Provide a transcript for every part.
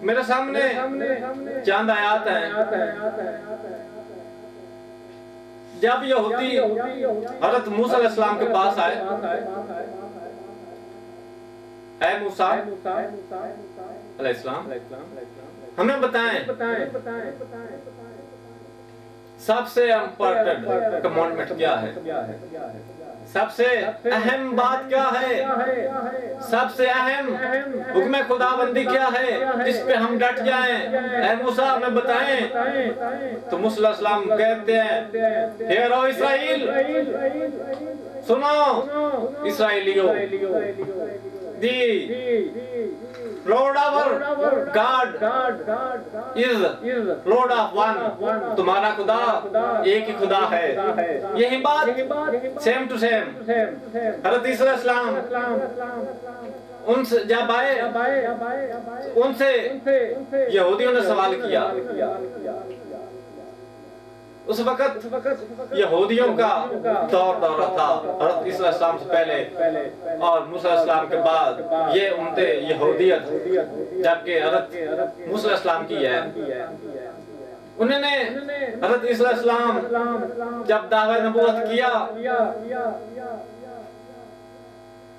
मेरे सामने चंद आयात हैं। जब यहूदी हज़रत मूसा अलैहिस्सलाम के पास आए, ऐ मूसा अलैहिस्सलाम, हमें बताएं सबसे इम्पोर्टेंट कमांडमेंट क्या है, सबसे अहम बात क्या है, सबसे अहम हुक्म खुदाबंदी क्या है जिस पे हम डट जाएं। ऐ मूसा हमें बताएं। तो मूसा अलैहिस्सलाम कहते हैं, हेयर ओ इस्राएल, सुनो इस्राएलियों, दी Lord our God is Lord of one, तुम्हारा खुदा एक ही खुदा है। यही बात सेम टू सेम हज़रत ईसा अलैहिस्सलाम उनसे जब आए, उनसे यहूदियों ने सवाल किया। उस वक्त यहूदियों का दौरा था हज़रत ईसा अलैहिस्सलाम से पहले और मूसा अलैहिस्सलाम के बाद। ये उम्मते यहूदियत जबकि हज़रत मूसा अलैहिस्सलाम की है। उन्होंने हज़रत ईसा अलैहिस्सलाम जब दावा नबूवत किया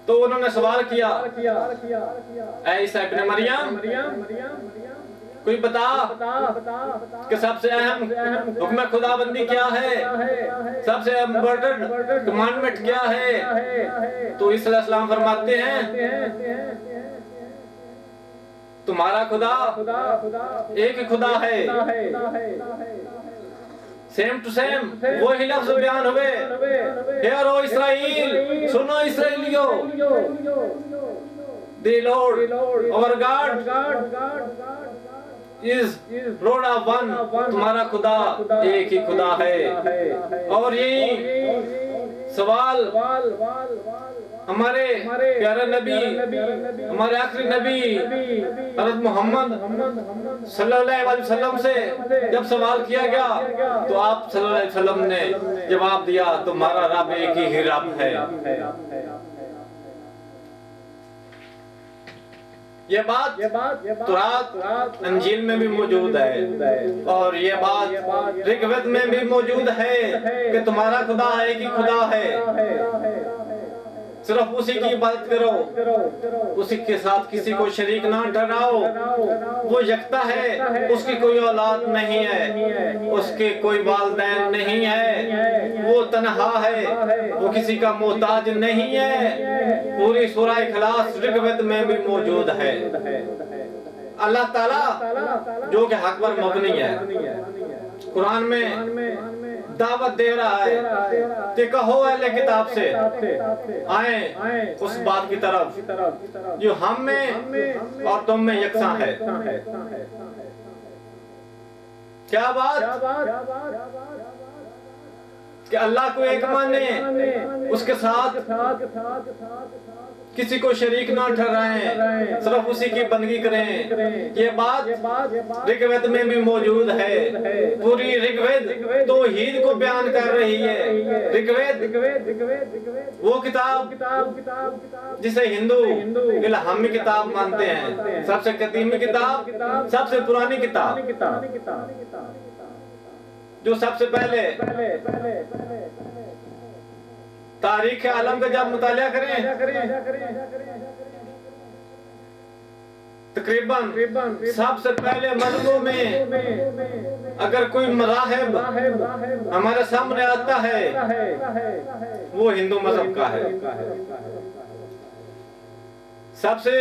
तो उन्होंने सवाल किया, ऐ ईसा इब्न मरियम, कोई बता कि सबसे अहम हुक्म खुदाबंदी क्या है, सबसे इम्पोर्टेंट कमांडमेंट क्या है। तो ईसा अलैहिस्सलाम फरमाते हैं, तुम्हारा खुदा एक ही खुदा है। सेम टू सेम वही लफ्ज बयान हुए, हेयर ओ इस्राएल, सुनो इस्राएलियों, the lord our God is lord of one, तुम्हारा खुदा एक ही खुदा है। और यही सवाल हमारे प्यारे नबी, हमारे आखिरी नबी हज़रत मोहम्मद सल्लल्लाहु अलैहि वसल्लम से जब सवाल किया गया तो आप सल्लल्लाहु अलैहि वसल्लम ने जवाब दिया, तुम्हारा रब एक ही रब है। ये बात तौरात इंजील में भी मौजूद है और ये बात ऋग्वेद में भी मौजूद है कि तुम्हारा खुदा एक ही खुदा है। सिर्फ उसी की इबादत करो, उसी के साथ किसी को शरीक ना ठहराओ। वो यकता है, उसकी कोई औलाद नहीं है, उसके कोई वालिदैन नहीं है, वो तन्हा है, वो किसी का मोहताज नहीं है। पूरी सूरह इखलास ऋग्वेद में भी मौजूद है। अल्लाह ताला जो कि हक पर मबनी है, कुरान में दावत दे रहा है कि कहो अहले किताब से आए उस बात की तरफ जो हम में और तुम में यकसा है। क्या बात कि अल्लाह को एक माने, उसके साथ किसी को शरीक ना ठहराएं, सिर्फ उसी की बंदगी करें। ये बात ऋग्वेद में भी मौजूद है। पूरी ऋग्वेद तौहीद को बयान कर रही है। ऋग्वेद वो किताब जिसे हिंदू इल्हामी किताब मानते हैं, सबसे कदीमी किताब, सबसे पुरानी किताब, जो सबसे पहले तारीख आलम का जब मुतालिया करें तकरीबन सबसे पहले मजहबों में अगर कोई मज़ाहिब हमारे सामने आता है वो हिंदू मजहब का है। सबसे